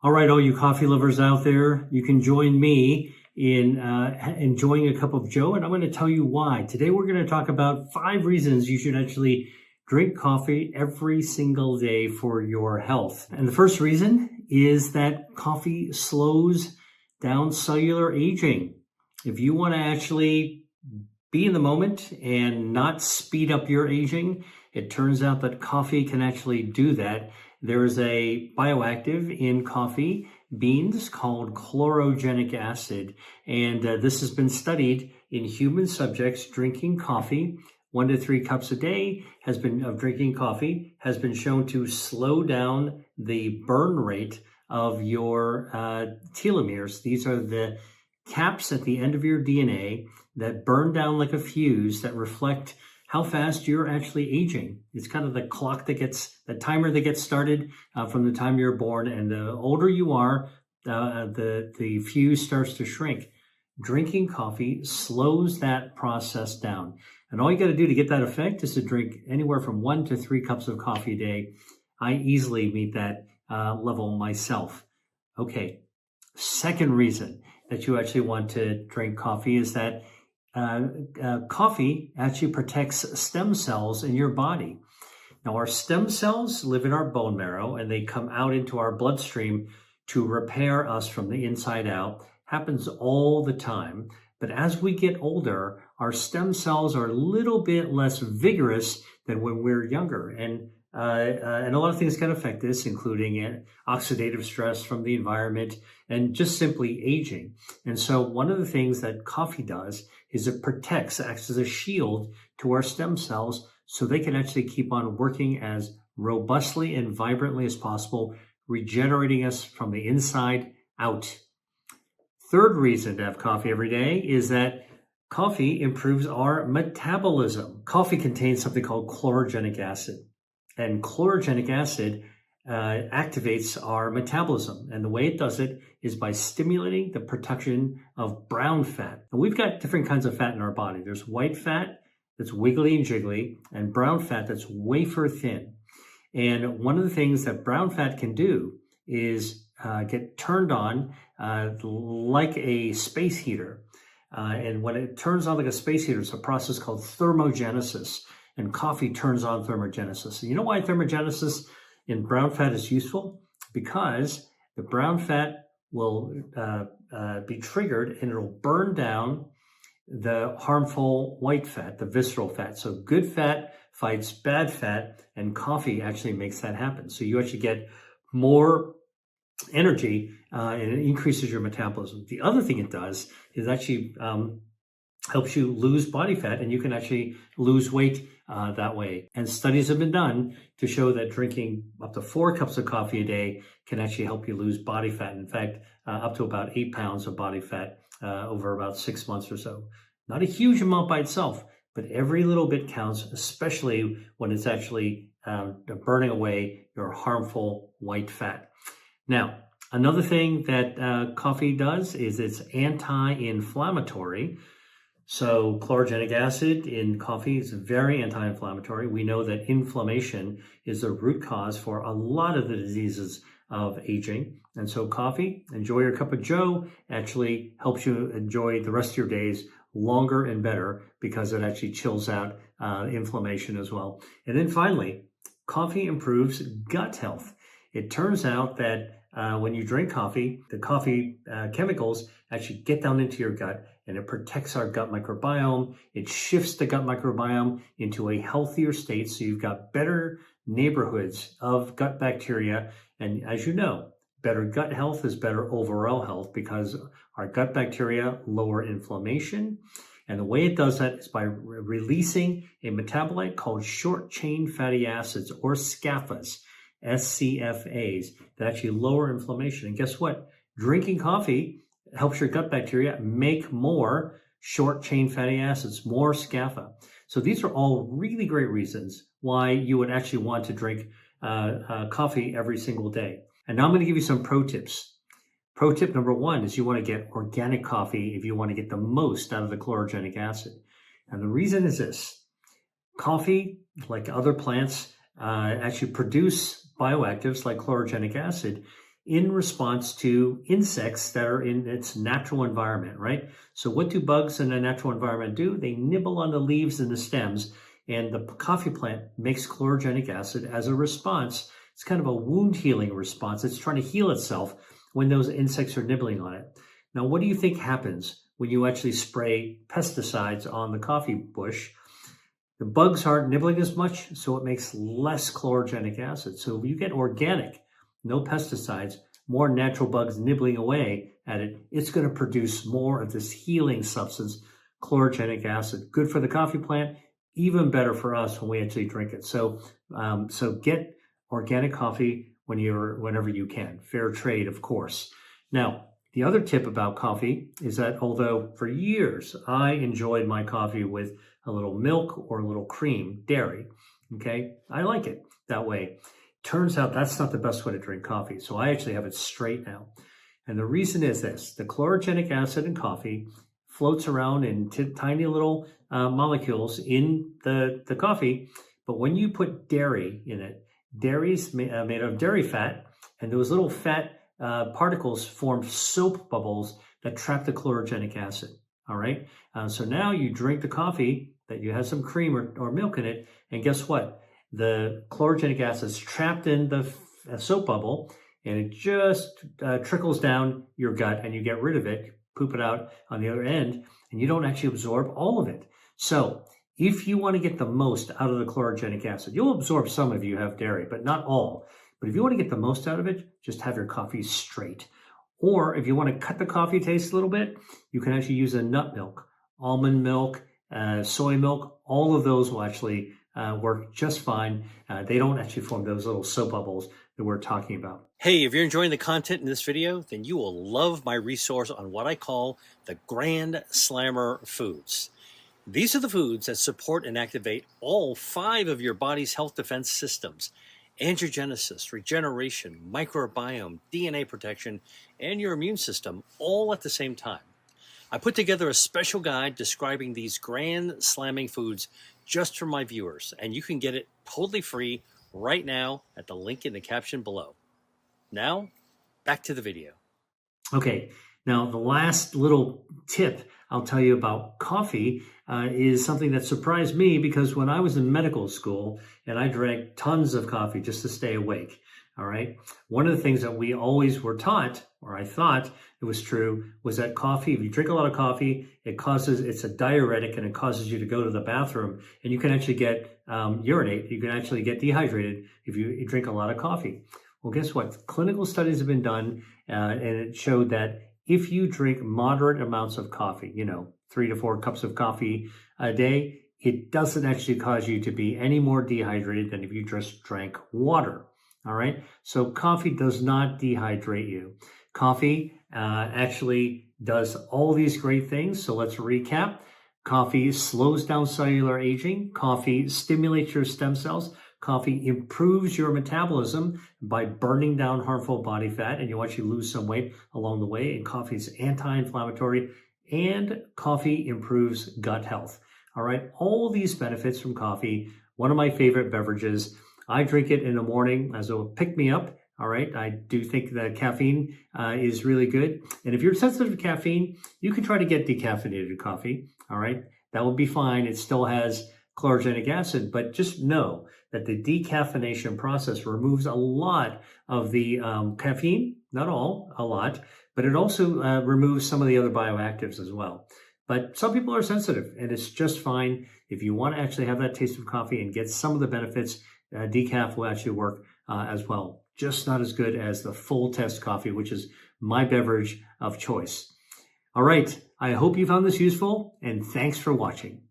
All right, all you coffee lovers out there, you can join me in enjoying a cup of Joe, and I'm going to tell you why. Today, we're going to talk about 5 reasons you should actually drink coffee every single day for your health. And the first reason is that coffee slows down cellular aging. If you want to actually be in the moment and not speed up your aging, it turns out that coffee can actually do that. There's a bioactive in coffee beans called chlorogenic acid, and this has been studied in human subjects drinking coffee. 1 to 3 cups a day of drinking coffee has been shown to slow down the burn rate of your telomeres. These are the caps at the end of your DNA that burn down like a fuse that reflect how fast you're actually aging. It's kind of the clock the timer that gets started from the time you're born, and the older you are, the fuse starts to shrink. Drinking coffee slows that process down. And all you got to do to get that effect is to drink anywhere from 1 to 3 cups of coffee a day. I easily meet that level myself. Okay, second reason that you actually want to drink coffee is that coffee actually protects stem cells in your body. Now, our stem cells live in our bone marrow, and they come out into our bloodstream to repair us from the inside out. Happens all the time. But as we get older, our stem cells are a little bit less vigorous than when we're younger. And a lot of things can affect this, including oxidative stress from the environment and just simply aging. And so one of the things that coffee does is it acts as a shield to our stem cells so they can actually keep on working as robustly and vibrantly as possible, regenerating us from the inside out. Third reason to have coffee every day is that coffee improves our metabolism. Coffee contains something called chlorogenic acid. And chlorogenic acid activates our metabolism. And the way it does it is by stimulating the production of brown fat. And we've got different kinds of fat in our body. There's white fat that's wiggly and jiggly, and brown fat that's wafer thin. And one of the things that brown fat can do is get turned on like a space heater. And when it turns on like a space heater, it's a process called thermogenesis. And coffee turns on thermogenesis. And you know why thermogenesis in brown fat is useful? Because the brown fat will be triggered, and it'll burn down the harmful white fat, the visceral fat. So good fat fights bad fat, and coffee actually makes that happen. So you actually get more energy, and it increases your metabolism. The other thing it does is actually helps you lose body fat, and you can actually lose weight that way. And studies have been done to show that drinking up to 4 cups of coffee a day can actually help you lose body fat. In fact, up to about 8 pounds of body fat over about 6 months or so. Not a huge amount by itself, but every little bit counts, especially when it's actually burning away your harmful white fat. Now, another thing that coffee does is it's anti-inflammatory. So chlorogenic acid in coffee is very anti-inflammatory. We know that inflammation is the root cause for a lot of the diseases of aging. And so coffee, enjoy your cup of Joe, actually helps you enjoy the rest of your days longer and better because it actually chills out inflammation as well. And then finally, coffee improves gut health. It turns out that when you drink coffee, the coffee chemicals actually get down into your gut, and it protects our gut microbiome. It shifts the gut microbiome into a healthier state, so you've got better neighborhoods of gut bacteria. And as you know, better gut health is better overall health because our gut bacteria lower inflammation. And the way it does that is by releasing a metabolite called short-chain fatty acids, or SCAFAs. SCFAs, that actually lower inflammation. And guess what? Drinking coffee helps your gut bacteria make more short-chain fatty acids, more SCAFA. So these are all really great reasons why you would actually want to drink coffee every single day. And now I'm going to give you some pro tips. Pro tip number 1 is you want to get organic coffee if you want to get the most out of the chlorogenic acid. And the reason is this. Coffee, like other plants, actually produce bioactives like chlorogenic acid in response to insects that are in its natural environment, right? So what do bugs in a natural environment do? They nibble on the leaves and the stems, and the coffee plant makes chlorogenic acid as a response. It's kind of a wound healing response. It's trying to heal itself when those insects are nibbling on it. Now, what do you think happens when you actually spray pesticides on the coffee bush? The bugs aren't nibbling as much, so it makes less chlorogenic acid. So if you get organic, no pesticides, more natural bugs nibbling away at it, it's going to produce more of this healing substance, chlorogenic acid. Good for the coffee plant, even better for us when we actually drink it. So get organic coffee whenever you can. Fair trade, of course. Now, the other tip about coffee is that although for years I enjoyed my coffee with a little milk or a little cream, dairy, okay, I like it that way. Turns out that's not the best way to drink coffee. So I actually have it straight now. And the reason is this: the chlorogenic acid in coffee floats around in tiny little molecules in the coffee. But when you put dairy in it, dairy's made of dairy fat, and those little fat particles form soap bubbles that trap the chlorogenic acid. All right. So now you drink the coffee that you have some cream or milk in it, and guess what? The chlorogenic acid is trapped in the soap bubble, and it just trickles down your gut, and you get rid of it, poop it out on the other end, and you don't actually absorb all of it. So if you want to get the most out of the chlorogenic acid, you'll absorb some if you have dairy, but not all. But if you want to get the most out of it, just have your coffee straight. Or if you want to cut the coffee taste a little bit, you can actually use a nut milk, almond milk, soy milk. All of those will actually work just fine. They don't actually form those little soap bubbles that we're talking about. Hey, if you're enjoying the content in this video, then you will love my resource on what I call the Grand Slammer foods. These are the foods that support and activate all 5 of your body's health defense systems: angiogenesis, regeneration, microbiome, DNA protection, and your immune system, all at the same time. I put together a special guide describing these grand slamming foods just for my viewers, and you can get it totally free right now at the link in the caption below. Now, back to the video. Okay, now the last little tip I'll tell you about coffee is something that surprised me, because when I was in medical school and I drank tons of coffee just to stay awake, all right, one of the things that we always were taught, or I thought it was true, was that coffee, if you drink a lot of coffee, it's a diuretic, and it causes you to go to the bathroom, and you can actually get urinate, you can actually get dehydrated if you drink a lot of coffee. Well, guess what? Clinical studies have been done, and it showed that if you drink moderate amounts of coffee, 3 to 4 cups of coffee a day, it doesn't actually cause you to be any more dehydrated than if you just drank water. All right. So coffee does not dehydrate you. Coffee actually does all these great things. So let's recap. Coffee slows down cellular aging. Coffee stimulates your stem cells. Coffee improves your metabolism by burning down harmful body fat, and you'll actually lose some weight along the way. And coffee is anti-inflammatory, and coffee improves gut health. All right. All these benefits from coffee. One of my favorite beverages. I drink it in the morning as a pick-me-up. All right. I do think that caffeine is really good. And if you're sensitive to caffeine, you can try to get decaffeinated coffee. All right. That will be fine. It still has chlorogenic acid, but just know that the decaffeination process removes a lot of the caffeine, not all, a lot, but it also removes some of the other bioactives as well. But some people are sensitive, and it's just fine. If you want to actually have that taste of coffee and get some of the benefits, decaf will actually work as well. Just not as good as the full test coffee, which is my beverage of choice. All right. I hope you found this useful, and thanks for watching.